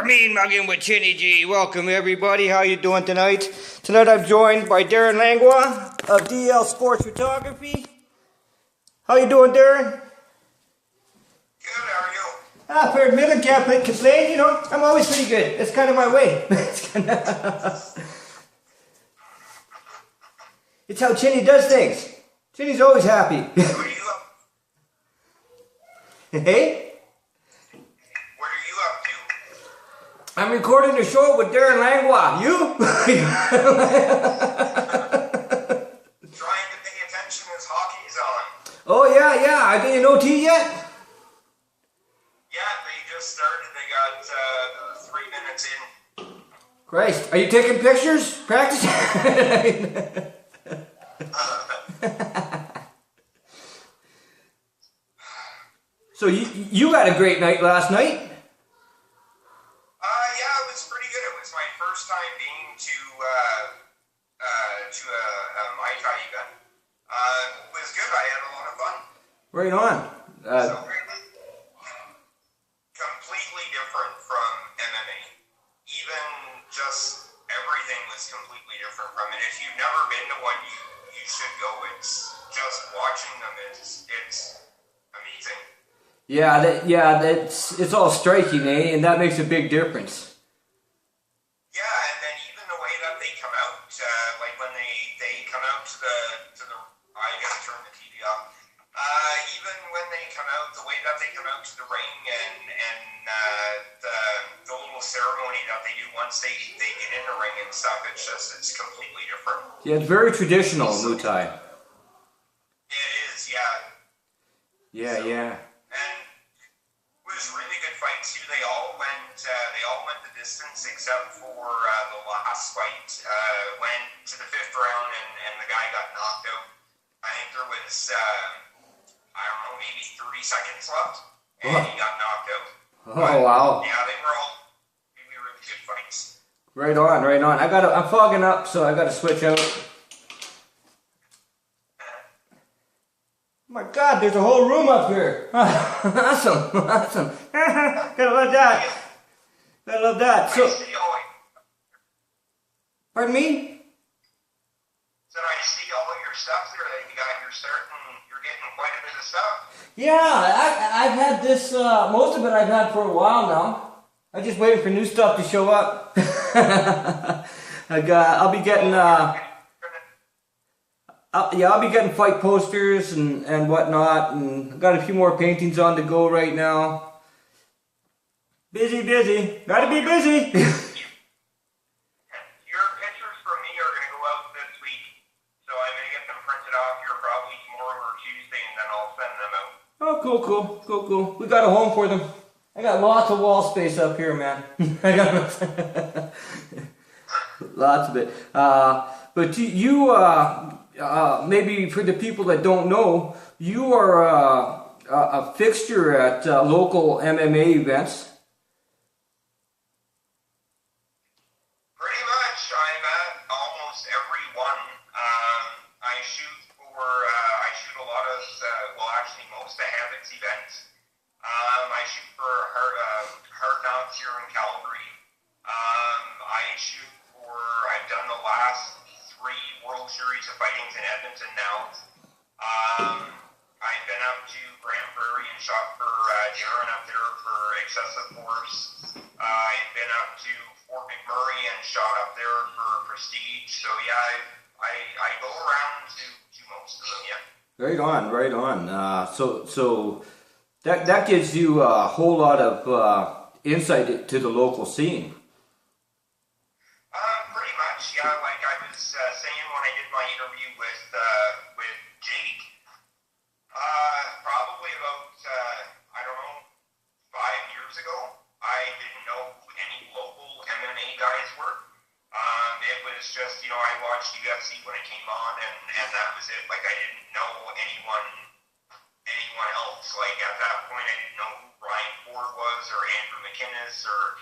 Mean-Muggin with Chinny G. Welcome everybody. How you doing tonight? Tonight I'm joined by Darren Langlois of DL Sports Photography. How you doing, Darren? Good, how are you? Fair middle, can't complain, you know. I'm always pretty good. It's kind of my way. It's how Chinny does things. Chinny's always happy. What are you up? Hey? What are you up to? I'm recording a show with Darren Langlois. You? Trying to pay attention as hockey's on. Oh yeah. Are they in OT yet? Yeah, they just started. They got 3 minutes in. Christ, are you taking pictures? Practicing? So you had a great night last night? Yeah, it was pretty good. It was my first time being to a Mai Tai event. It was good. I had a lot of fun. Right on. Completely different from MMA. Even just everything was completely different from it. If you've never been to one, you should go. It's just watching them. It's amazing. Yeah, it's all striking, eh? And that makes a big difference. Yeah, and then even the way that they come out, like when they come out to the I gotta turn the TV off. Even when they come out, the way that they come out to the ring and the little ceremony that they do once they get in the ring and stuff, it's completely different. Yeah, it's very traditional, Muay Thai. It is, yeah. Yeah. And it was really good fights too. They all went the distance except for the last fight. Went to the 5th round and the guy got knocked out. I think there was I don't know, maybe 30 seconds left, and he got knocked out. Oh wow. Yeah, they were all really good fights. Right on. I'm fogging up, so I gotta switch out. Oh my God, there's a whole room up here. Awesome. Gotta love that. So, pardon me? So I see all your stuff there that you got. You're getting quite a bit of stuff. Yeah, I've had this, most of it I've had for a while now. I'm just waiting for new stuff to show up. I'll be getting, I'll be getting fight posters and whatnot, and I've got a few more paintings on the go right now. Busy. Gotta be busy. Your pictures from me are going to go out this week, so I'm going to get them printed off here probably tomorrow or Tuesday, and then I'll send them out. Oh, cool. We got a home for them. I got lots of wall space up here, man. I got lots of it. But you, maybe for the people that don't know, you are a fixture at local MMA events. Pretty much. I'm at almost every one. I shoot a lot of, actually most of Havoc's events. I shoot for Hard Knocks here in Calgary. I've done the last 3 World Series of Fightings in Edmonton now. I've been up to Grand Prairie and shot for Darren up there for Excessive Force. I've been up to Fort McMurray and shot up there for Prestige. So yeah, I go around to most of them, yeah. Right on. So that gives you a whole lot of insight to the local scene. Pretty much, yeah. Like I was saying when I did my interview with Jake, probably about I don't know, 5 years ago, I didn't know who any local MMA guys were. It was just, I watched UFC when it came on, and that was it. Like I didn't know anyone else. Like at that point, I didn't know who Ryan Ford was, or Andrew McInnes, or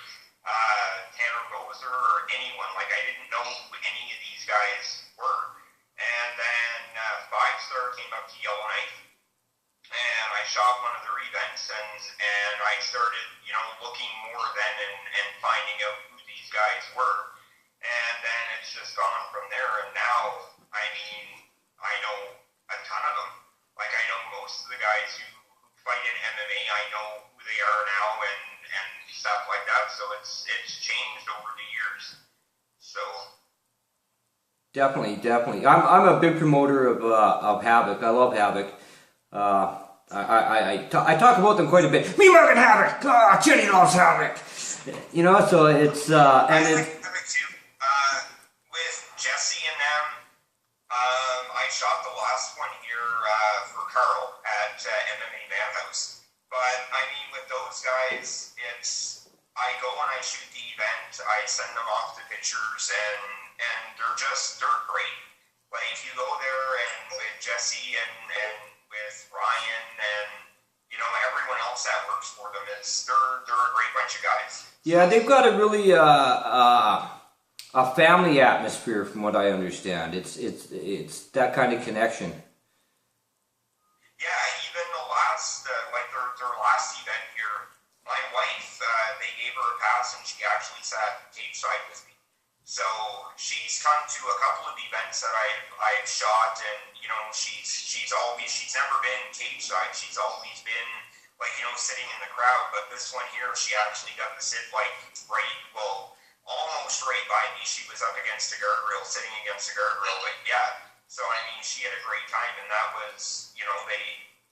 Tanner Gozer, or anyone. Like I didn't know who any of these guys were. And then Five Star came up to Yellowknife, and I shot one of their events, and I started, looking more then and finding out who these guys were. And then it's just gone from there. And now, I mean, I know a ton of them. Like, I know most of the guys who fight in MMA. I know who they are now and stuff like that. So it's changed over the years. So Definitely. I'm a big promoter of Havoc. I love Havoc. I talk about them quite a bit. Mean-Muggin Havoc. Chinny loves Havoc. So it's I like Havoc too. With Jesse and them, I shot the last one here for Carl at MMA Madhouse. But I mean, with those guys, I go and I shoot the event. I send them off the pictures, and they're great. Like, you go there, and with Jesse and with Ryan and everyone else that works for them, they're a great bunch of guys. Yeah, they've got a really a family atmosphere, from what I understand. It's that kind of connection. Yeah, even the last their last event here, my wife, they gave her a pass and she actually sat cage side with me. So she's come to a couple of events that I've shot, and she's never been cage side. She's always been sitting in the crowd. But this one here, she actually got to sit almost right by me. She was up against the guardrail, sitting against the guardrail. But yeah, so I mean, she had a great time, and that was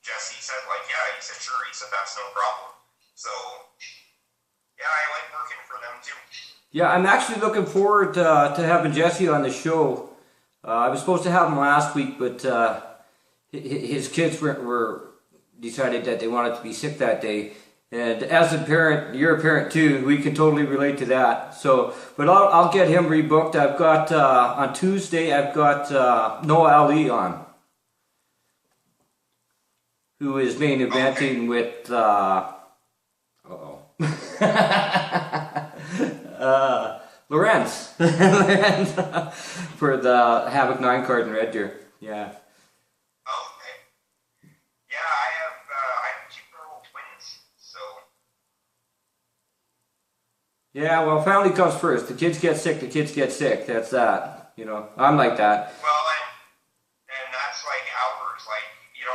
Jesse said he said sure, he said that's no problem. So yeah, I like working for them too. Yeah, I'm actually looking forward to having Jesse on the show. I was supposed to have him last week, but his kids were decided that they wanted to be sick that day. And as a parent, you're a parent too, we can totally relate to that. So, but I'll get him rebooked. I've got, on Tuesday, I've got Noah Ali on, who is main eventing with, Lorenz. For the Havoc 9 card in Red Deer. Yeah. Okay. Yeah, I have 2 girl twins, so. Yeah, well, family comes first. The kids get sick, That's that. I'm like that. Well, and that's like hours. Like, I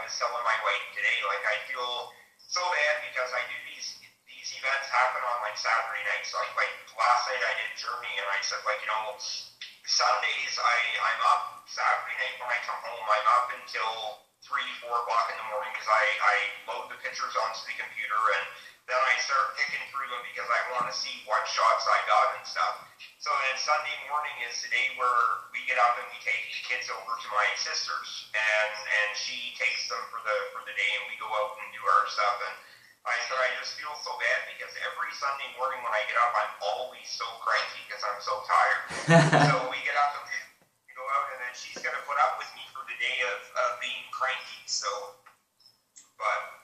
was telling my wife today, I feel so bad because I do these events happen on Saturday nights. Like last night I did Germany, and I said Sundays I'm up. Saturday night when I come home, I'm up until 3-4 o'clock in the morning because I load the pictures onto the computer, and then I start picking through them because I want to see what shots I got and stuff. So then Sunday morning is the day where we get up and we take the kids over to my sister's, and she takes them for the day, and we go out and do our stuff. And I said, I just feel so bad because every Sunday morning when I get up, I'm always so cranky because I'm so tired. So we get up and we go out, and then she's going to put up with me for the day of being cranky. So, but,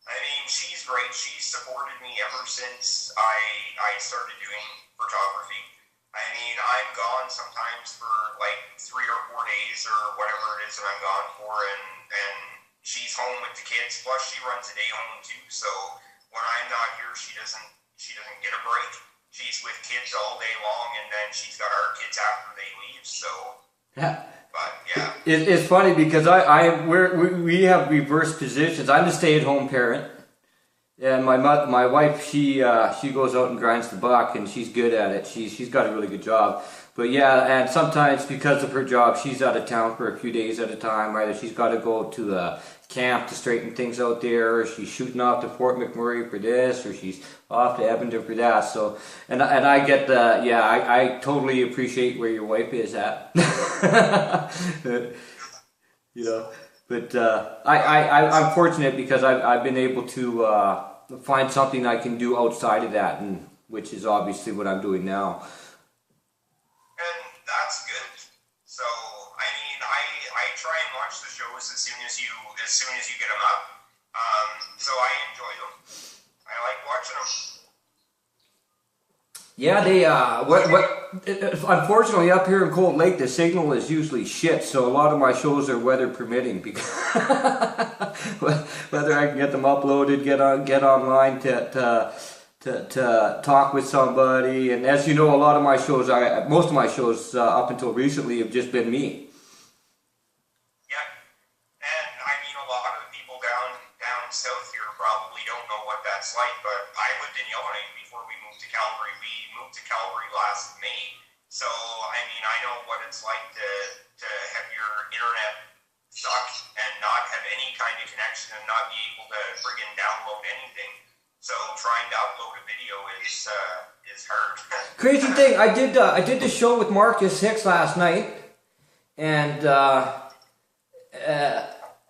I mean, she's great. She's supported me ever since I started doing photography. I mean, I'm gone sometimes for 3 or 4 days or whatever it is that I'm gone for, and she's home with the kids. Plus, she runs a day home too. So when I'm not here, she doesn't get a break. She's with kids all day long, and then she's got our kids after they leave. So, Yeah. But yeah, It's funny because we have reversed positions. I'm the stay-at-home parent, and my wife she goes out and grinds the buck, and she's good at it. She's got a really good job. But yeah, and sometimes because of her job, she's out of town for a few days at a time. Either she's got to go to a camp to straighten things out there, or she's shooting off to Fort McMurray for this, or she's off to Edmonton for that. So, and I get I totally appreciate where your wife is at. But I'm fortunate because I've been able to find something I can do outside of that, and which is obviously what I'm doing now. and that's good. So I mean, I try and watch the shows as soon as you get them up. So I enjoy them. I like watching them. Yeah, they unfortunately up here in Cold Lake the signal is usually shit, so a lot of my shows are weather permitting because whether I can get them uploaded, get online to talk with somebody, and as you know, a lot of my shows, most of my shows up until recently have just been me. Yeah, and I mean a lot of the people down south here probably don't know what that's like, but I lived in Yellowknife before we moved to Calgary. We moved to Calgary last May, so I mean I know what it's like to have your internet suck and not have any kind of connection and not be able to friggin' download anything. So trying to upload a video is hard. Crazy thing, I did the show with Marcus Hicks last night, and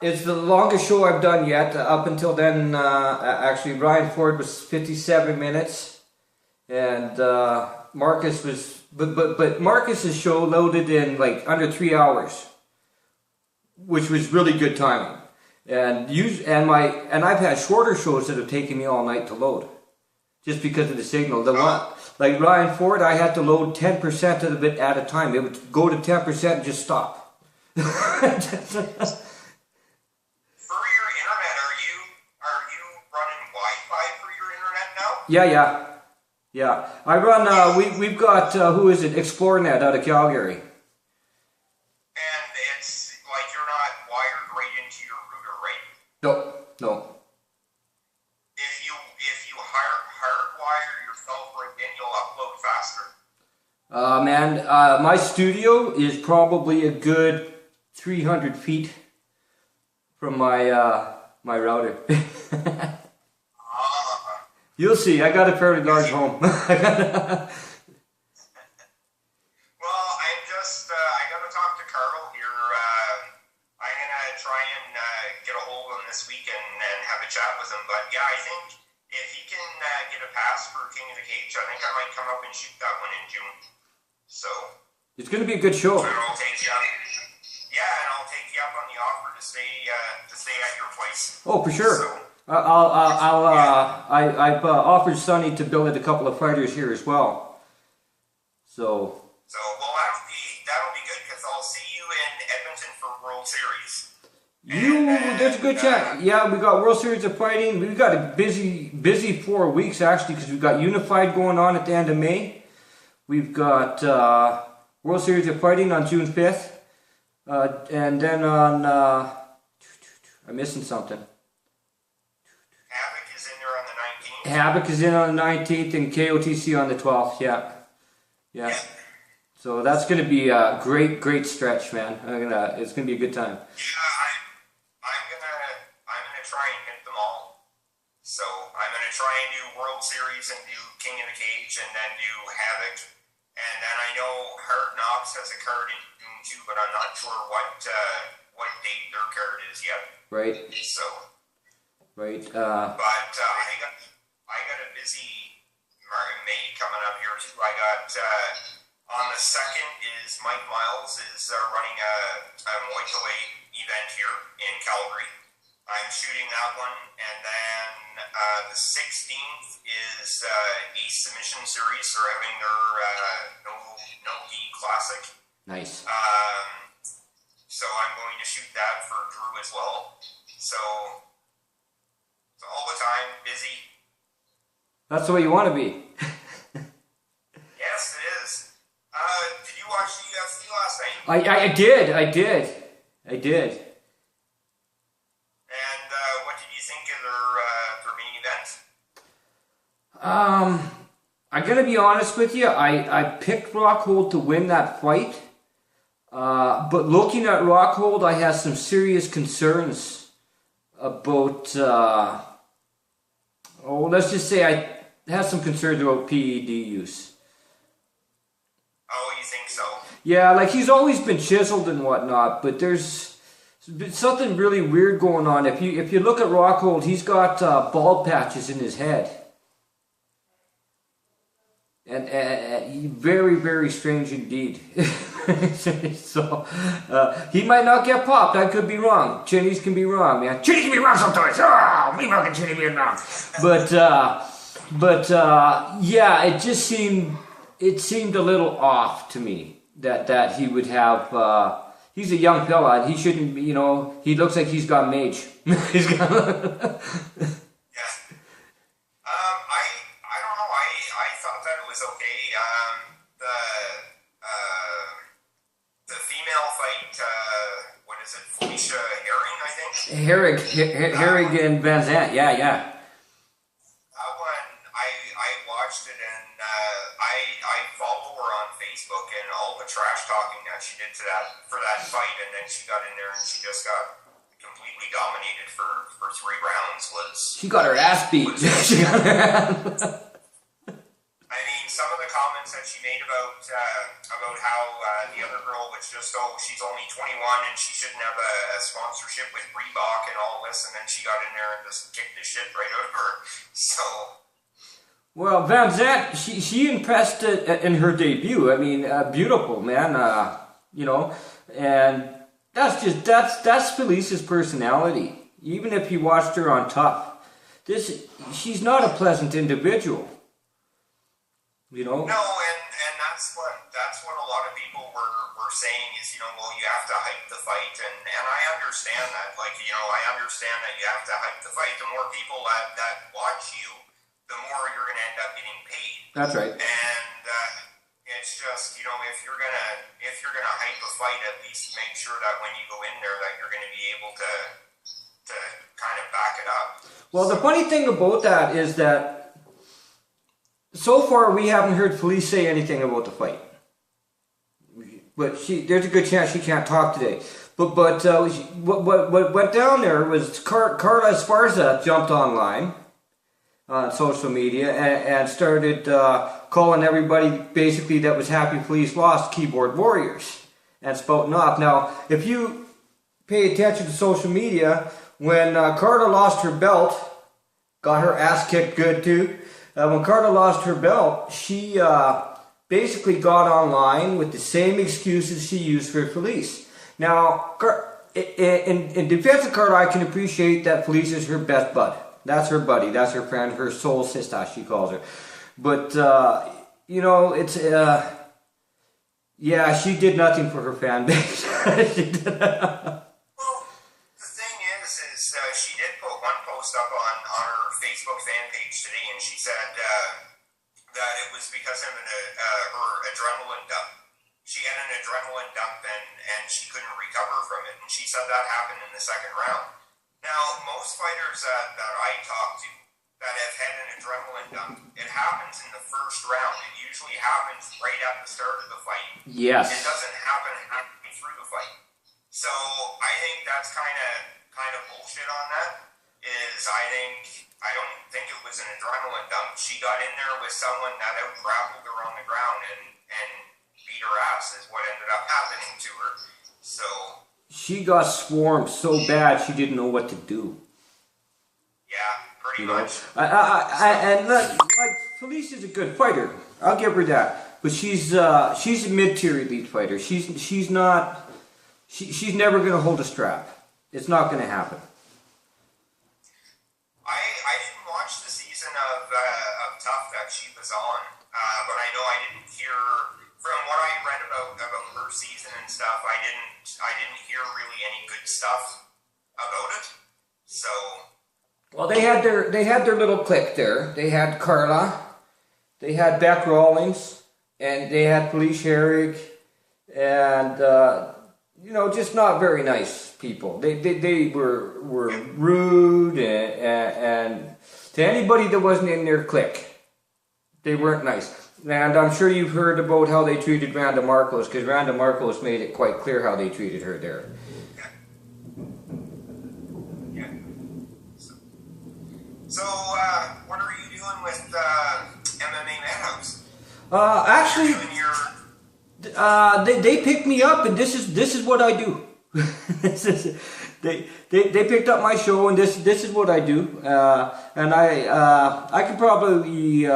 it's the longest show I've done yet. Up until then, actually, Ryan Ford was 57 minutes, and Marcus was, but Marcus's show loaded in like under 3 hours, which was really good timing. And I've had shorter shows that have taken me all night to load, just because of the signal. The one like Ryan Ford, I had to load 10% of it at a time. It would go to 10% and just stop. For your internet, are you running Wi-Fi for your internet now? Yeah. I run. We've got who is it? ExploreNet out of Calgary. And it's like you're not wired right into your router, right? No. If you hardwire yourself right in, you'll upload faster. Man, my studio is probably a good 300 feet from my router. You'll see, I got a fairly large home. Well, I gotta talk to Carl here. I'm gonna try and get a hold of him this week and have a chat with him. But yeah, I think if he can get a pass for King of the Cage, I think I might come up and shoot that one in June. So it's gonna be a good show. And I'll take you up. Yeah, and I'll take you up on the offer to stay at your place. Oh, for sure. So, I've offered Sonny to build a couple of fighters here as well. So well, that'll be good because I'll see you in Edmonton for World Series. There's a good chance. Yeah, we got World Series of Fighting. We've got a busy 4 weeks actually because we've got Unified going on at the end of May. We've got World Series of Fighting on June 5th, and then on I'm missing something. Havoc is in there on the 19th. Havoc is in on the 19th and KOTC on the 12th. Yeah. So that's going to be a great stretch, man. It's going to be a good time. Yeah, I'm gonna try and hit them all. So I'm gonna try and do World Series and do King of the Cage and then do Havoc. And then I know Hard Knocks has a card in June too, but I'm not sure what date their card is yet. Right. So. Right. But I got a busy May coming up here too. I got on the 2nd is Mike Miles is running a Muay Thai event here in Calgary. I'm shooting that one, and then the 16th is Ace Submission Series. They're having their no gi classic. Nice. So I'm going to shoot that for Drew as well. So all the time busy. That's the way you want to be. Yes, it is. Did you watch the UFC last night? I did. And what did you think of their main event? I'm gonna be honest with you. I picked Rockhold to win that fight, but looking at Rockhold, I have some serious concerns about. Let's just say I have some concerns about PED use. Oh, you think so? Yeah, like he's always been chiseled and whatnot, but there's something really weird going on. If you look at Rockhold, he's got bald patches in his head, and very strange indeed. So he might not get popped. I could be wrong. Chinnies can be wrong, man. Chinny can be wrong sometimes. Me fucking Chinny being wrong. But But yeah, it seemed a little off to me that he would have. He's a young fella, and he shouldn't be. He looks like he's got mage. He's got. Yeah. I don't know. I thought that it was okay. The female fight. What is it? Felicia Herring, I think. Herrig and Van Zant. Yeah. That one, I watched it, and I follow her on Facebook, and all the trash talking that she did for that fight, and then she got in there and she just got completely dominated for 3 rounds. She got her ass beat. She got her ass. I mean, some of the comments that she made about how the other girl was just, she's only 21 and she shouldn't have a sponsorship with Reebok and all this, and then she got in there and just kicked the shit right out of her. So. Well, Van Zant, she impressed in her debut. I mean, beautiful, man. And that's Felicia's personality. Even if you watched her on Tough, she's not a pleasant individual. No, and that's what a lot of people were saying is, well, you have to hype the fight, and I understand that. I understand that you have to hype the fight. The more people that watch you, the more you're going to end up getting paid. That's right. And it's just, if you're gonna hype a fight, at least make sure that when you go in there, that you're going to be able to kind of back it up. Well, the funny thing about that is that so far we haven't heard Felice say anything about the fight. But there's a good chance she can't talk today. But what went down there was Carla Esparza jumped online on social media and started calling everybody basically that was happy Felice lost keyboard warriors and spouting off. Now, if you pay attention to social media, when Carla lost her belt, got her ass kicked good too. When Carla lost her belt, she basically got online with the same excuses she used for Felice. Now, in defense of Carla, I can appreciate that Felice is her best bud. That's her buddy, that's her friend, her soul sister, she calls her. But, it's, yeah, she did nothing for her fan base. She did. Well, the thing is she did put one post up on her Facebook fan page today, and she said that it was because of her adrenaline dump. She had an adrenaline dump, and she couldn't recover from it, and she said that happened in the 2nd round. Now, most fighters that I talk to that have had an adrenaline dump, it happens in the 1st round. It usually happens right at the start of the fight. Yes. It doesn't happen halfway through the fight. So I think that's kind of bullshit on that. I don't think it was an adrenaline dump. She got in there with someone that out-grappled her on the ground and beat her ass is what ended up happening to her. So she got swarmed so bad she didn't know what to do. Yeah, pretty much. And like Felice is a good fighter. I'll give her that. But she's a mid-tier elite fighter. She's not. She's never going to hold a strap. It's not going to happen. I didn't watch the season of Tough that she was on, but I know I didn't hear from what I read about her season and stuff. I didn't hear really any good stuff about it. So. Well, they had their little clique there. They had Carla, they had Beck Rawlings, and they had Felice Herrig, and just not very nice people. They were rude and to anybody that wasn't in their clique, they weren't nice. And I'm sure you've heard about how they treated Randa Marcos, because Randa Marcos made it quite clear how they treated her there. So, what are you doing with MMA Madhouse? Actually, they picked me up, and this is what I do. They picked up my show, and this is what I do. And I could probably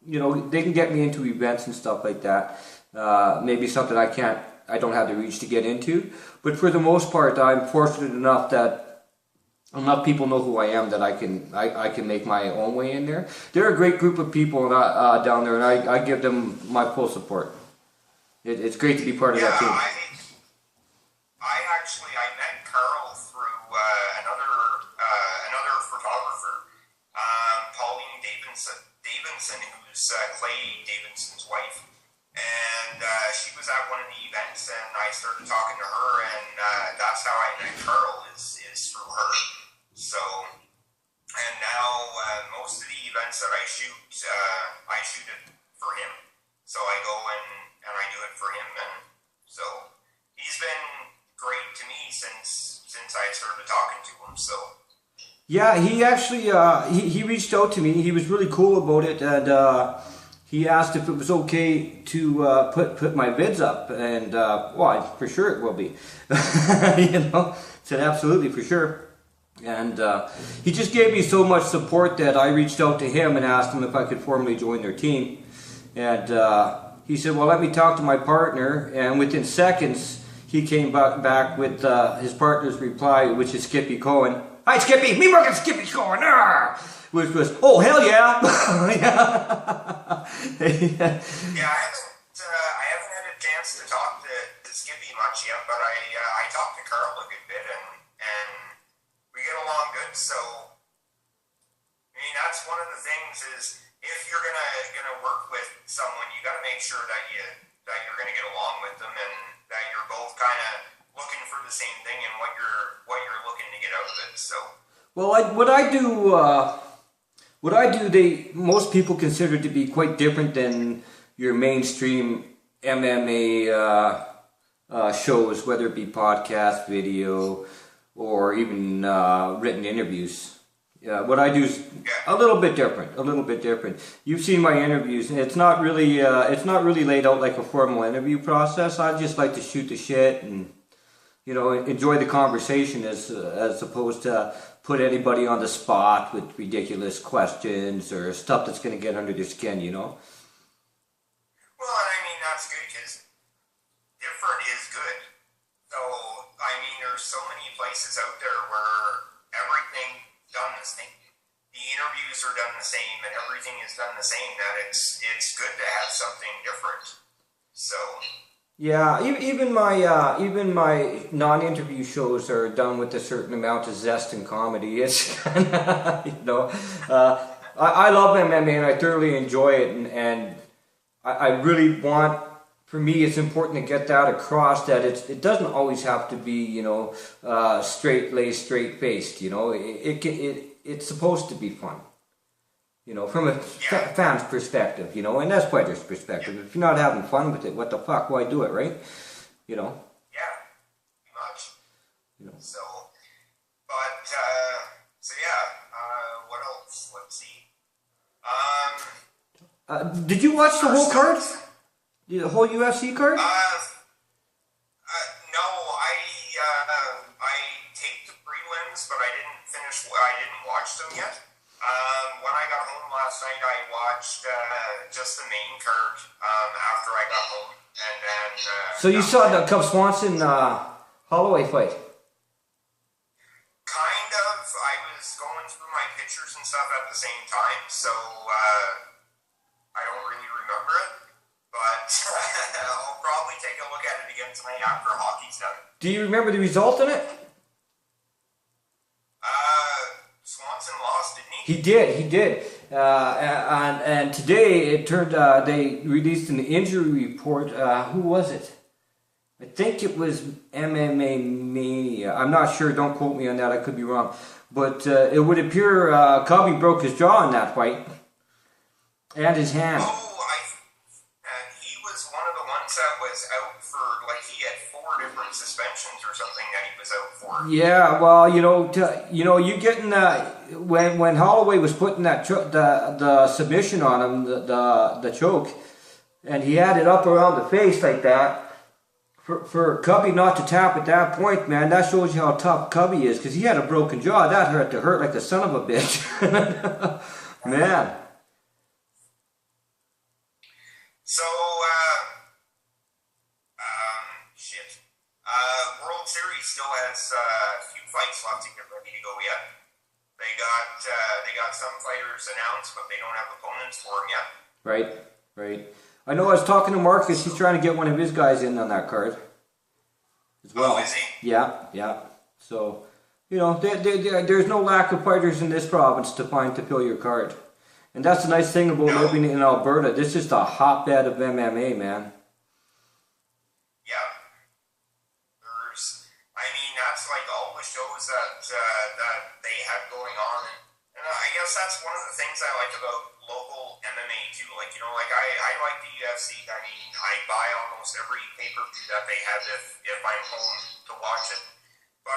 they can get me into events and stuff like that. Maybe something I don't have the reach to get into. But for the most part, I'm fortunate enough that enough people know who I am that I can make my own way in there. They're a great group of people down there, and I give them my full support. It's great to be part of that team. I met Carl through another photographer, Pauline Davidson, who's Clay Davidson's wife, and she was at one of the events, and I started talking to her, and that's how I met Carl is through her. So, and now most of the events that I shoot it for him. So I go and I do it for him, and so he's been great to me since I started talking to him. So yeah, he actually he reached out to me. He was really cool about it, and he asked if it was okay to put my vids up, and well, for sure it will be. You know, said absolutely for sure. And he just gave me so much support that I reached out to him and asked him if I could formally join their team. And he said, well, let me talk to my partner. And within seconds, he came back with his partner's reply, which is Skippy Cohen. Hi, Skippy! Mean-Muggin Skippy Cohen! Which was, oh, hell yeah! Yeah, I haven't had a chance to talk to Skippy much yet, but I talked to Carl a good bit, and we get along good. So, I mean, that's one of the things is if you're gonna work with someone, you got to make sure that you're gonna get along with them, and that you're both kind of looking for the same thing and what you're looking to get out of it. So, well, what I do, most people consider to be quite different than your mainstream MMA shows, whether it be podcast, video, or even written interviews. What I do is a little bit different. You've seen my interviews, and it's not really laid out like a formal interview process. I just like to shoot the shit and, you know, enjoy the conversation as opposed to put anybody on the spot with ridiculous questions or stuff that's going to get under their skin, you know. Well, I mean, that's good because different is good. So, I mean, there's so many places out there where everything done the same. The interviews are done the same, and everything is done the same. That it's good to have something different. So yeah, even my non-interview shows are done with a certain amount of zest and comedy. It's kind of, you know, I love MMA and I thoroughly enjoy it, and I really want. For me, it's important to get that across that it doesn't always have to be, you know, straight-laced, straight-faced. You know, it's supposed to be fun. You know, from a fan's perspective, you know, and that's fighter's perspective. If you're not having fun with it, what the fuck? Why do it, right? You know. Yeah, pretty much. You know. So, but so yeah. What else? Let's see. Did you watch the whole card? The whole UFC card? No, I taped the prelims, but I didn't watch them yet. When I got home last night, I watched just the main card after I got home, and then. So you saw the Cub Swanson Holloway fight? Kind of. I was going through my pictures and stuff at the same time, so I don't really remember it. But I'll probably take a look at it again tonight after hockey's done. Do you remember the result in it? Swanson lost, didn't he? He did. And today it turned. They released an injury report. Who was it? I think it was MMA Mania. I'm not sure. Don't quote me on that. I could be wrong. But it would appear Cubby broke his jaw in that fight and his hand. That was out for, like, he had 4 different suspensions or something that he was out for. Yeah, well, you getting when Holloway was putting that the submission on him, the choke, and he had it up around the face like that. For Cubby not to tap at that point, man, that shows you how tough Cubby is, because he had a broken jaw. That hurt like the son of a bitch, man. So, World Series still has a few fights left to get ready to go yet. They got some fighters announced, but they don't have opponents for them yet. Right, right. I know I was talking to Marcus. He's trying to get one of his guys in on that card as well. Oh, is he? Yeah, yeah. So, you know, there's no lack of fighters in this province to fill your card. And that's the nice thing about living in Alberta. This is the hotbed of MMA, man. Yeah. That's like all the shows that they have going on. And I guess that's one of the things I like about local MMA too. Like, I like the UFC. I buy almost every pay-per-view that they have if I'm home to watch it. But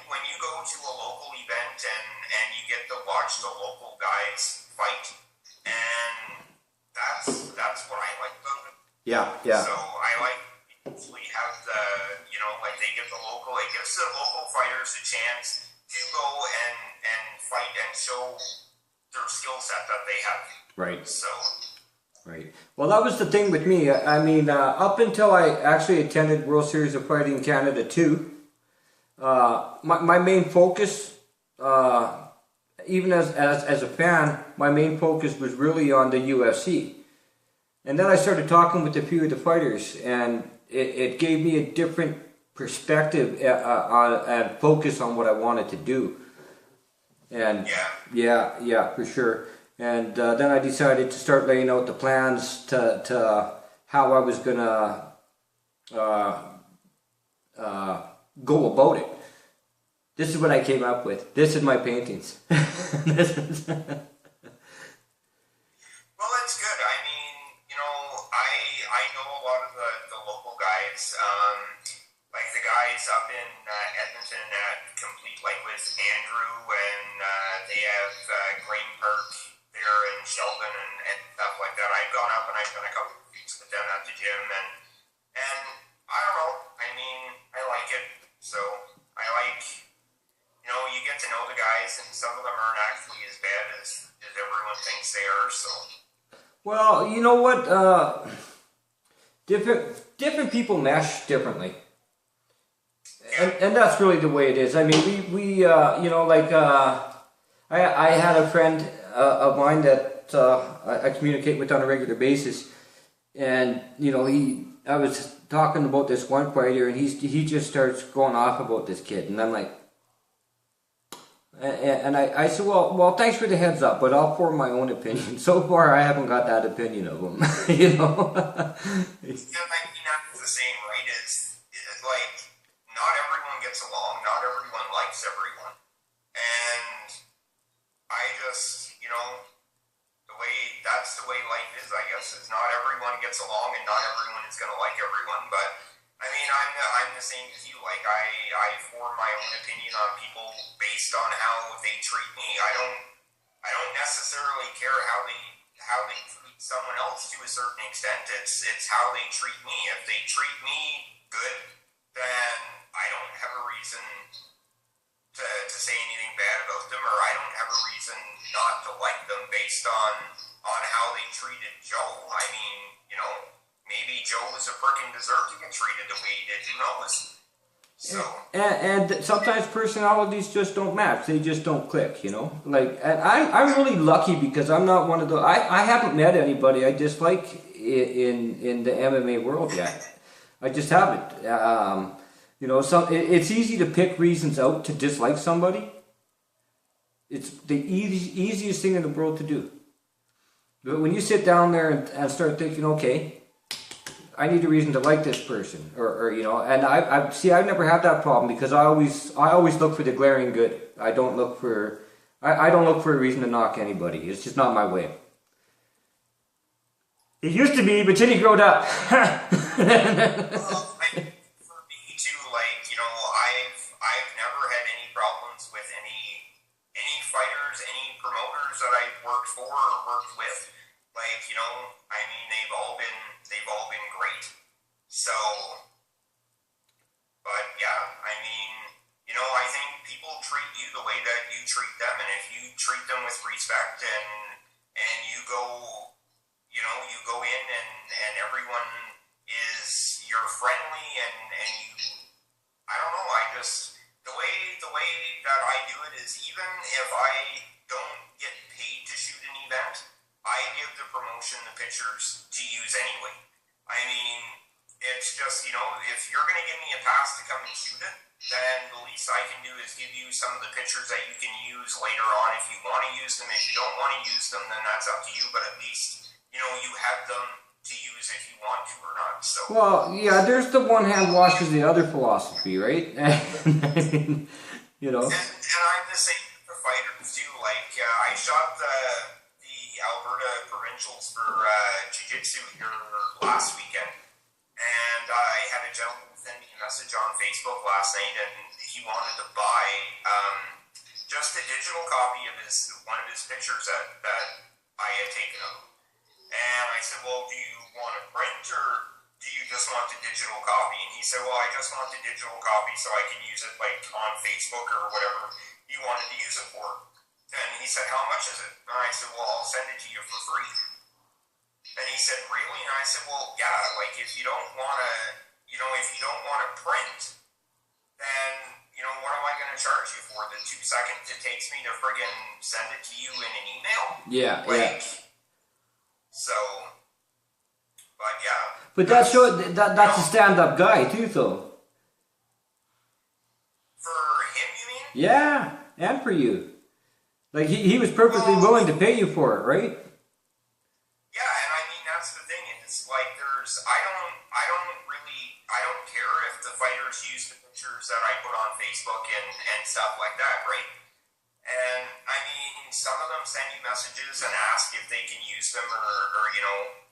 when you go to a local event and you get to watch the local guys fight, and that's what I like about it. Yeah, yeah. So I like we have they give it gives the local fighters a chance to go and fight and show their skill set that they have. Right. So. Right. Well, that was the thing with me. Up until I actually attended World Series of Fighting Canada 2, my main focus, even as a fan, my main focus was really on the UFC. And then I started talking with a few of the fighters, and it gave me a different perspective and focus on what I wanted to do. And yeah, for sure. And then I decided to start laying out the plans to how I was gonna go about it. This is what I came up with. This is my paintings. Well, that's good. I know a lot of the local guys, like the guys up in Edmonton at Complete, like with Andrew, and they have Green Park there in Sheldon and stuff like that. I've gone up and I've done a couple of weeks with them at the gym, and I don't know. I like it. So I like, you get to know the guys, and some of them aren't actually as bad as everyone thinks they are. So. Well, you know what? Different people mesh differently, and that's really the way it is. I had a friend of mine that I communicate with on a regular basis, and I was talking about this one fighter, and he just starts going off about this kid, and I'm like, and I said, well, thanks for the heads up, but I'll form my own opinion. So far, I haven't got that opinion of him, It's the same, right? It's like not everyone gets along, not everyone likes everyone, and I just, that's the way life is, I guess. Is not everyone gets along, and not everyone is gonna like everyone, but. I'm the same as you. Like I form my own opinion on people based on how they treat me. I don't necessarily care how they treat someone else to a certain extent. It's how they treat me. If they treat me good, then I don't have a reason to say anything bad about them, or I don't have a reason not to like them based on how they treated Joe. Maybe Joe was a prick and deserved to get treated the way he did. Who knows? So. And sometimes personalities just don't match. They just don't click, and I'm really lucky because I'm not one of those. I haven't met anybody I dislike in the MMA world yet. I just haven't. It's easy to pick reasons out to dislike somebody. It's the easiest thing in the world to do. But when you sit down there and start thinking, okay, I need a reason to like this person, and I've never had that problem because I always look for the glaring good. I don't look for a reason to knock anybody. It's just not my way. It used to be, but Chinny growed up. For me too, I've never had any problems with any fighters, any promoters that I've worked for or worked with. They've all been great. So, but yeah, I think people treat you the way that you treat them, and if you treat them with respect and you go in and everyone is, you're friendly and the way that I do it is, even if I don't get paid to shoot an event, I give the promotion the pictures to use anyway. I mean, it's just, if you're going to give me a pass to come and shoot it, then the least I can do is give you some of the pictures that you can use later on if you want to use them. If you don't want to use them, then that's up to you, but at least, you have them to use if you want to or not. So. Well, yeah, there's the one hand washes the other philosophy, right? And I'm the same with the fighters too. Like, I shot the Alberta provincials for jiu-jitsu here last weekend, and I had a gentleman send me a message on Facebook last night, and he wanted to buy just a digital copy of one of his pictures that I had taken of him. And I said, well, do you want a print, or do you just want the digital copy? And he said, well, I just want the digital copy so I can use it like on Facebook or whatever he wanted to use it for. And he said, how much is it? And I said, well, I'll send it to you for free. And he said, really? And I said, well, yeah, like if you don't want to, if you don't want to print, then, what am I going to charge you for? The 2 seconds it takes me to friggin' send it to you in an email? Yeah, like, So, but yeah. But that's a stand-up guy too, though. For him, you mean? Yeah, and for you. Like he was perfectly willing to pay you for it, right? Yeah, and I mean that's the thing. It's like I don't care if the fighters use the pictures that I put on Facebook and stuff like that, right? And I mean, some of them send you messages and ask if they can use them or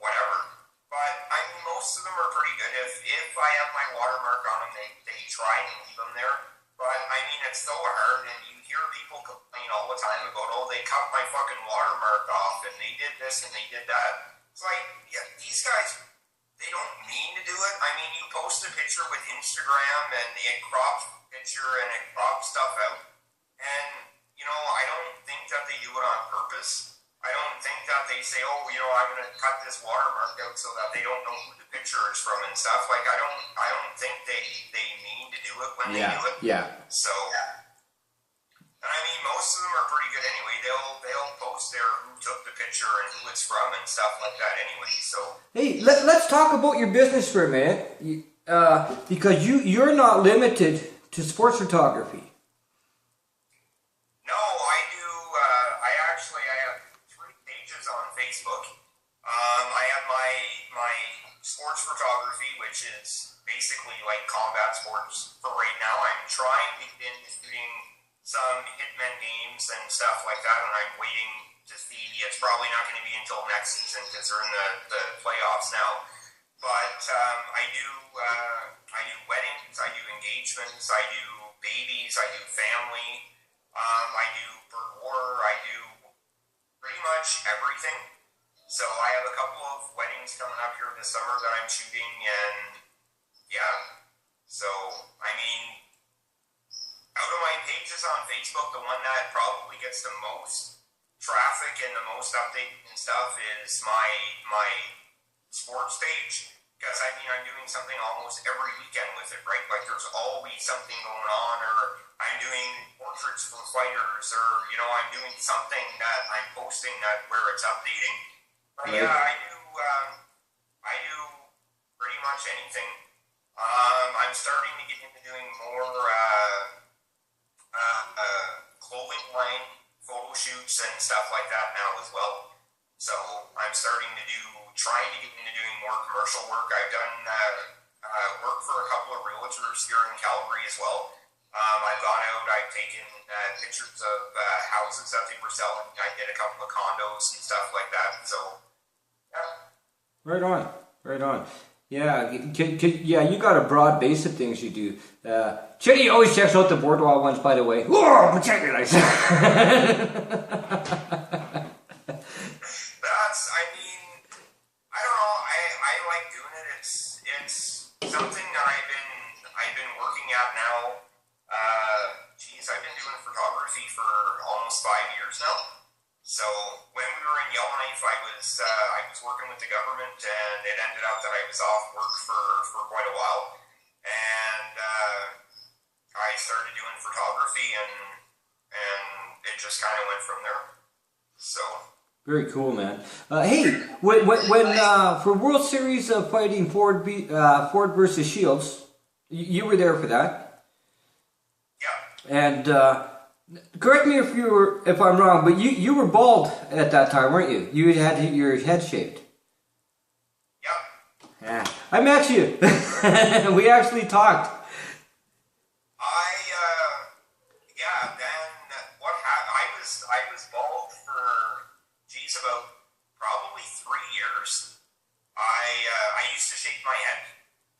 whatever. But I mean, most of them are pretty good. If I have my watermark on them, they try and leave them there. But I mean, it's so hard, and you hear people complain all the time about, oh, they cut my fucking watermark off, and they did this and they did that. It's like, yeah, these guys, they don't mean to do it. I mean, you post a picture with Instagram, and it crops the picture and it crops stuff out, and I don't think that they do it on purpose. I don't think that they say, oh, I'm going to cut this watermark out so that they don't know who the picture is from and stuff. Like, I don't think they mean to do it when they do it. Yeah. So, and I mean, most of them are pretty good anyway. They'll post there who took the picture and who it's from and stuff like that anyway. So. Hey, let's talk about your business for a minute, because you're not limited to sports photography. No, I do. I have 3 pages on Facebook. I have my sports photography, which is basically like combat sports for right now. I'm trying to get into shooting some Hitman games and stuff like that, and I'm waiting to see. It's probably not going to be until next season because they're in the playoffs now. But I do weddings, I do engagements, I do babies, I do family. I do bird war, I do pretty much everything. So I have a couple of weddings coming up here this summer that I'm shooting, and yeah. So, I mean, out of my pages on Facebook, the one that probably gets the most traffic and the most updates and stuff is my sports page. Because, I mean, I'm doing something almost every weekend with it, right? Like, there's always something going on, or I'm doing portraits for fighters, or, I'm doing something that I'm posting where it's updating. But, right. Yeah, I do pretty much anything. I'm starting to get into doing more clothing line photo shoots and stuff like that now as well. So I'm trying to get into doing more commercial work. I've done work for a couple of realtors here in Calgary as well. I've gone out, I've taken pictures of houses that they were selling. I did a couple of condos and stuff like that. So, yeah. Right on, right on. Yeah, you got a broad base of things you do. Chinny always checks out the boardwalk ones, by the way. Whoa, check it out. I don't know. I like doing it. It's something that I've been working at now. I've been doing photography for almost 5 years now. So when we were in Yellowknife, I was working with the government, and it ended up that I was off work for quite a while. And I started doing photography, and it just kind of went from there. So. Very cool, man. Hey, when for World Series of Fighting Ford versus Shields, you were there for that. Yeah. And correct me if I'm wrong, but you were bald at that time, weren't you? You had your head shaved. Yeah. Yeah. I met you. We actually talked. Yeah. Then what happened? I was bald for about probably 3 years. I used to shave my head.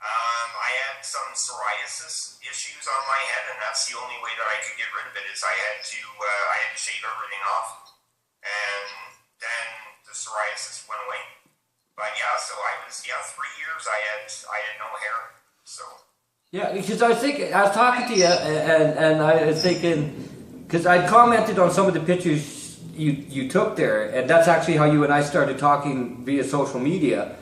I had some psoriasis issues on my head, and that's the only way that I could get rid of it is I had to shave everything off, and then the psoriasis went away. But yeah, so I was 3 years I had no hair. So yeah, because I was talking to you, and I was thinking, because I commented on some of the pictures you took there, and that's actually how you and I started talking via social media.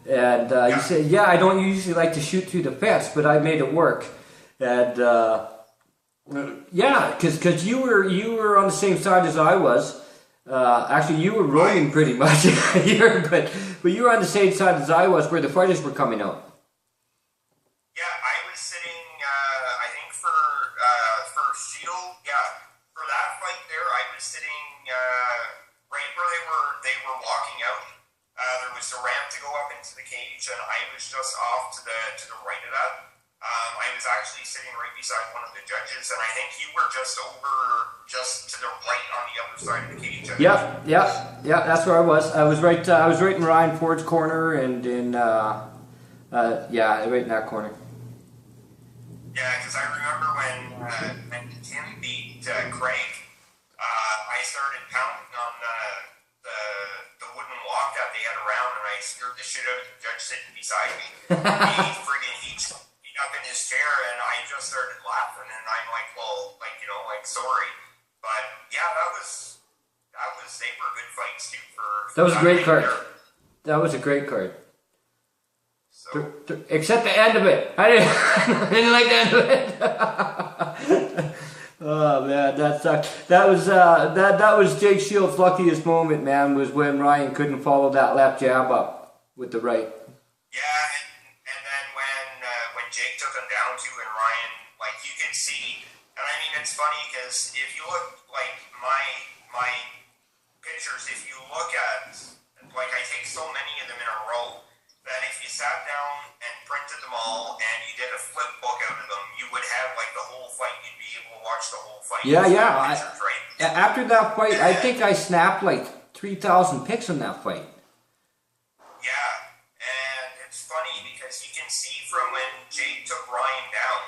And you said, yeah, I don't usually like to shoot through the fence, but I made it work. And yeah, because you were on the same side as I was. Actually, you were rolling pretty much, but you were on the same side as I was, where the fighters were coming out. Yeah, I was sitting. I think for Shield, for that fight there, I was sitting right where they were walking out. There was a ramp to go up into the cage, and I was just off to the right of that. I was actually sitting right beside one of the judges, and I think you were just to the right on the other side of the cage. Yeah. That's where I was. I was right in Ryan Ford's corner, and in right in that corner. Yeah, because I remember when Tim beat Craig, I started pounding on the wooden walk that they had around, and I scared the shit out of the judge sitting beside me. He up in his chair, and I just started laughing, and I'm like, well, sorry, but yeah, they were good fights too. That was a great card. That was a great card. So. Except the end of it. I didn't like the end of it. Oh man, that sucked. That was Jake Shields' luckiest moment, man. Was when Ryan couldn't follow that left jab up with the right. Yeah, and then when Jake took him down too, and Ryan, you can see, and I mean it's funny because if you look my pictures, if you look at I take so many of them in a row, that if you sat down and printed them all and you did a flip book out of them, you would have the whole fight. You'd be able to watch the whole fight. Yeah. Pictures, right? After that fight, I think I snapped 3,000 pics on that fight. Yeah, and it's funny because you can see from when Jake took Ryan down,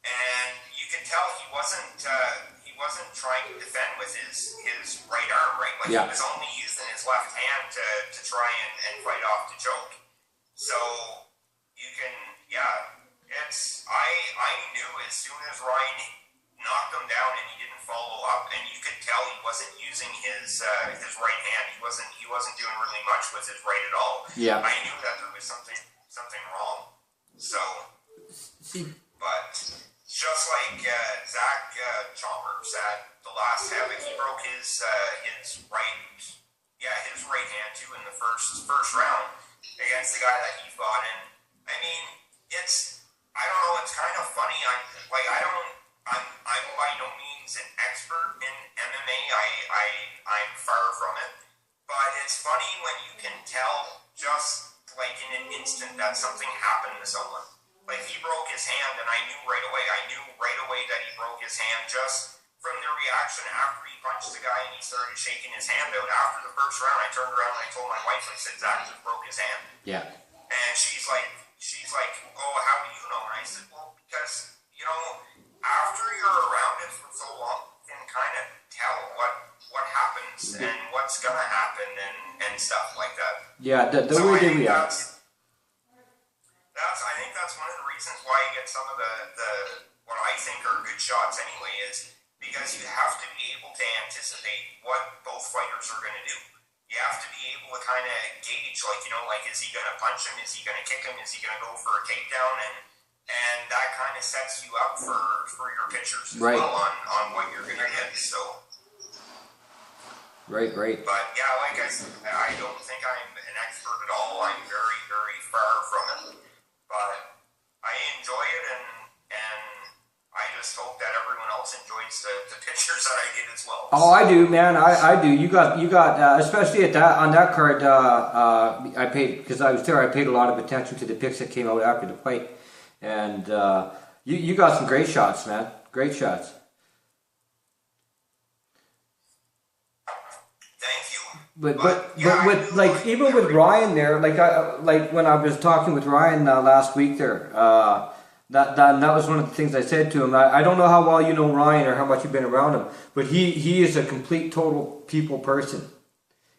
and you can tell he wasn't trying to defend with his right arm, right? He was only using his left hand to try and fight off the choke. So you can, I knew as soon as Ryan knocked him down and he didn't follow up, and you could tell he wasn't using his right hand. He wasn't doing really much with his right at all. Yeah. I knew that there was something wrong. So, but just like Zach Chalmers at the last havoc, he broke his right hand too in the first round against the guy that he fought in. I mean, I don't know, it's kind of funny. I'm by no means an expert in MMA. I'm far from it. But it's funny when you can tell just in an instant that something happened to someone. He broke his hand, and I knew right away. That he broke his hand just from the reaction after he punched the guy and he started shaking his hand out. After the first round, I turned around and I told my wife, I said, Zach just broke his hand. Yeah. And she's like, oh, how do you know? And I said, well, because, after you're around it for so long, you can kind of tell what happens and what's going to happen and stuff like that. Yeah, the way they react. I think that's one of the reasons why you get some of the what I think are good shots anyway, is because you have to be able to anticipate what both fighters are going to do. You have to be able to kind of gauge, is he going to punch him? Is he going to kick him? Is he going to go for a takedown? And and that kind of sets you up for your pictures as Right. well on what you're gonna get. So. Right. But yeah, like I said, I don't think I'm an expert at all. I'm very, very far from it. But I enjoy it, and I just hope that everyone else enjoys the pictures that I get as well. Oh, I do, man. I do. You got especially on that card. I paid, because I was there. I paid a lot of attention to the pics that came out after the fight, and you got some great shots, man. Great shots. Thank you. But with like even with Ryan there, like when I was talking with Ryan last week there, that was one of the things I said to him. I don't know how well you know Ryan or how much you've been around him, but he is a complete total people person.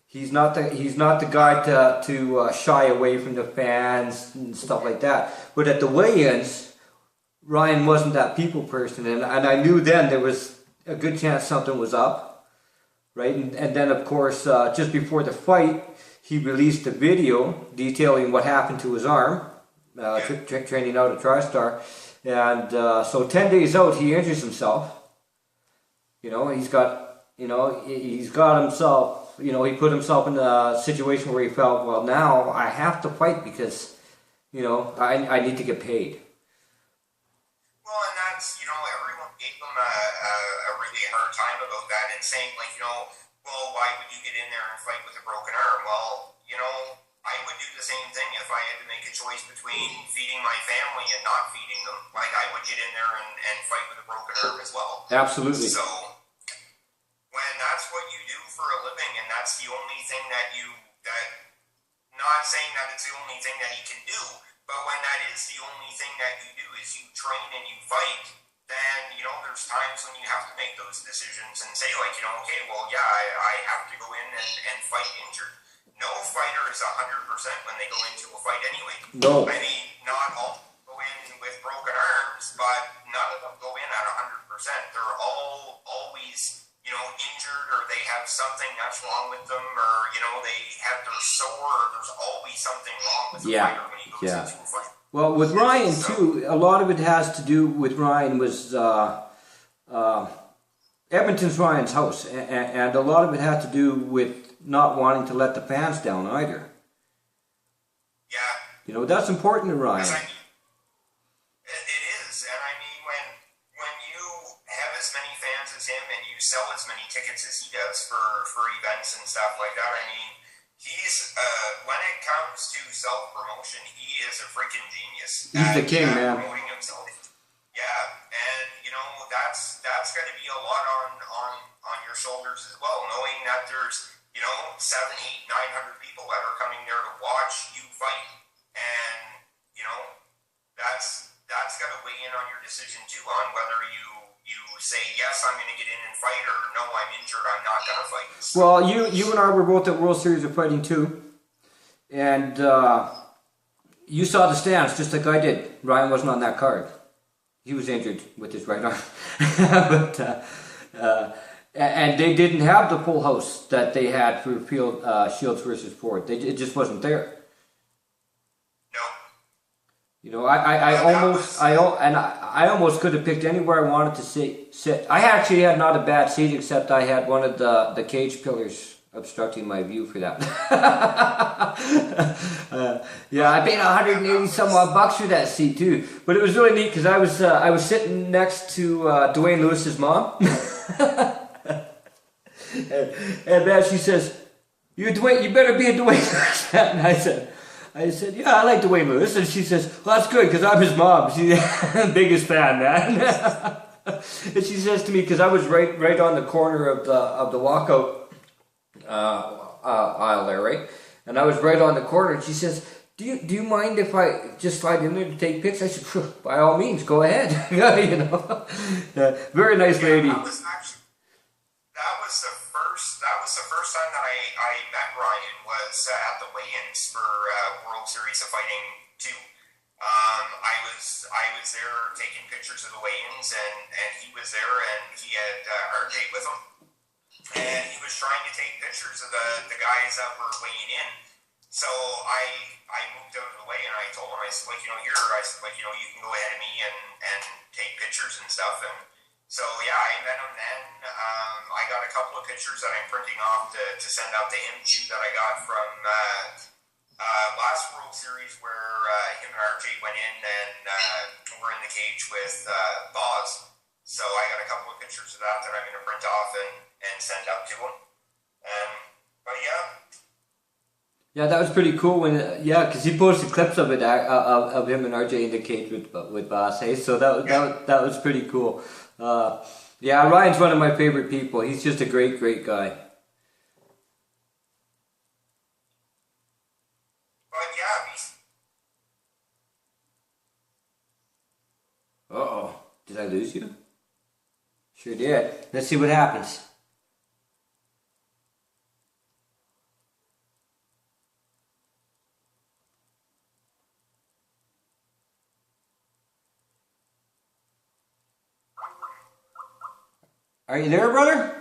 He's not the guy to shy away from the fans and stuff like that. But at the weigh-ins, Ryan wasn't that people person, and I knew then there was a good chance something was up. Right, and then of course, just before the fight, he released a video detailing what happened to his arm, training out at TriStar, and so 10 days out, he injures himself. You know, he's got himself. You know, he put himself in a situation where he felt, well, now I have to fight because, you know, I need to get paid. Well, and that's, everyone gave him a really hard time about that and saying, like, well, why would you get in there and fight with a broken arm? Well, I would do the same thing if I had to make a choice between feeding my family and not feeding them. Like, I would get in there and fight with a broken arm as well. Absolutely. So, when that's what you do for a living and that's the only thing not saying that it's the only thing that you can do, but when that is the only thing that you do is you train and you fight, then, there's times when you have to make those decisions and say, like, okay, well, yeah, I have to go in and fight injured. No fighter is 100% when they go into a fight anyway. No. I mean, not all go in with broken arms, but none of them go in at 100%. They're all always, injured, or they have something that's wrong with them, or, they're sore, or there's always something wrong with the fighter when he goes into a fight. Well, with Ryan too, a lot of it has to do with Ryan was Edmonton's Ryan's house, and a lot of it had to do with not wanting to let the fans down either. Yeah. That's important to Ryan. It is, and I mean, when you have as many fans as him and you sell as many tickets as he does for events and stuff like that, I mean, he's, when it comes to self-promotion, he is a freaking genius. He's the king, man. Promoting himself. Yeah, and, that's got to be a lot on your shoulders as well, knowing that there's, 700, 800, 900 people that are coming there to watch you fight. And, that's got to weigh in on your decision too, on whether you say, yes, I'm going to get in and fight, or no, I'm injured, I'm not going to fight. Well, you and I were both at World Series of Fighting too, and you saw the stands just like I did. Ryan wasn't on that card. He was injured with his right arm. And they didn't have the full house that they had for Shields versus Ford. It just wasn't there. No. I almost could have picked anywhere I wanted to sit. I actually had not a bad seat, except I had one of the cage pillars obstructing my view for that. I paid $180 some odd bucks for that seat too. But it was really neat because I was sitting next to Dwayne Lewis's mom, and then she says, "You better be a Dwayne Lewis fan." And I said, "Yeah, I like Dwayne Lewis." And she says, "Well, that's good because I'm his mom. She's the biggest fan, man." And she says to me, because I was right on the corner of the walkout aisle there, right? And I was right on the corner, and she says, do you mind if I just slide in there to take pics? I said, by all means, go ahead. Very nice lady. That was the first time that I met Ryan was at the weigh-ins for World Series of Fighting 2. I was there taking pictures of the weigh-ins, and he was there, and he had RJ with him. And he was trying to take pictures of the guys that were weighing in. So I I moved out of the way and I told him, I said, like, you know, here, I said, like, you know, you can go ahead of me and take pictures and stuff. And so, yeah, I met him then. I got a couple of pictures that I'm printing off to send out to him too that I got from last World Series where him and RJ went in and were in the cage with Boz. So I got a couple of pictures of that I'm going to print off and send up to him. But yeah. Yeah, that was pretty cool when because he posted clips of it of him and RJ in the cage with Boss. Hey, so that was pretty cool. Yeah, Ryan's one of my favorite people. He's just a great guy. But yeah, Uh-oh, did I lose you? Sure did. Let's see what happens. Are you there, brother?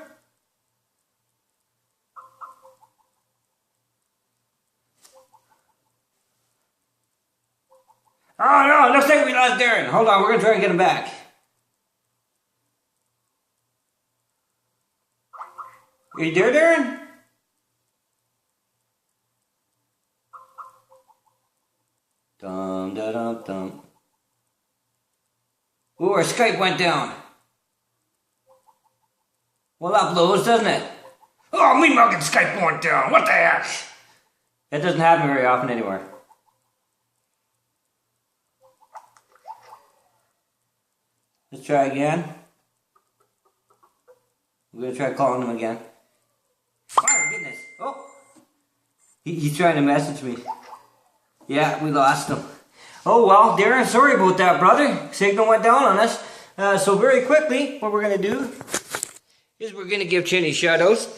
Oh no, looks like we lost Darren. Hold on, we're gonna try and get him back. Are you there, Darren? Dum da dum dum. Ooh, our Skype went down. Well, that blows, doesn't it? Oh, Mean-Muggin Skype went down. What the heck? That doesn't happen very often anymore. Let's try again. We're gonna try calling him again. Oh my goodness! Oh, he's trying to message me. Yeah, we lost him. Oh well, Darren, sorry about that, brother. Signal went down on us. So very quickly, what we're gonna do is we're gonna give Chinny shoutouts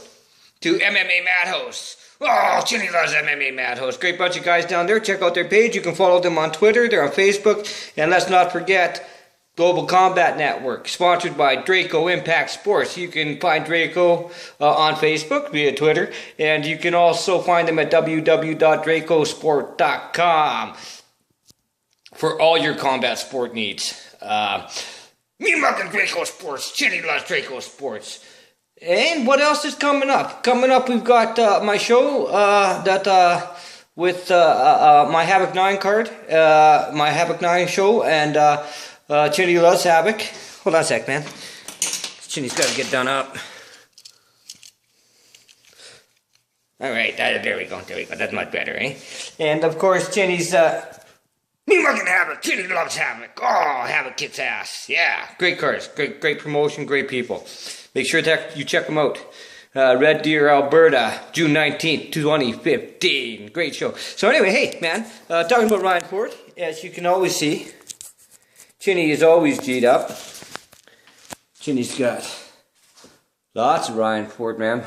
to MMA Madhouse. Oh, Chinny loves MMA Madhouse. Great bunch of guys down there. Check out their page. You can follow them on Twitter. They're on Facebook. And let's not forget Global Combat Network, sponsored by Draco Impact Sports. You can find Draco on Facebook via Twitter, and you can also find them at www.dracosport.com for all your combat sport needs. Mean-Muggin Draco Sports, Chinny loves Draco Sports. And what else is coming up? Coming up, we've got my show with my Havoc 9 card, my Havoc 9 show, and Chinny loves Havoc. Hold on a sec, man. Chinny's got to get done up. Alright, there we go. That's much better, eh? And of course, Chinny's Mean-Muggin Havoc. Chinny loves Havoc. Oh, Havoc kicks ass. Yeah, great cards. Great promotion, great people. Make sure that you check them out. Red Deer, Alberta, June 19th, 2015. Great show. So anyway, hey, man, talking about Ryan Ford, as you can always see, Chinny is always G'd up. Chinny's got lots of Ryan Ford, man,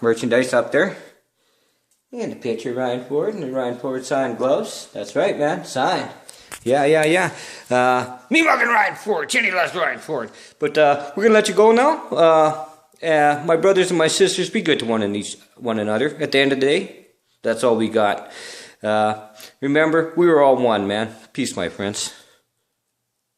merchandise up there. And a picture of Ryan Ford and the Ryan Ford signed gloves. That's right, man, signed. Yeah. Mean-Muggin Ryan Ford. Chinny loves Ryan Ford. But we're going to let you go now. My brothers and my sisters, be good to one another. At the end of the day, that's all we got. Remember, we were all one, man. Peace, my friends.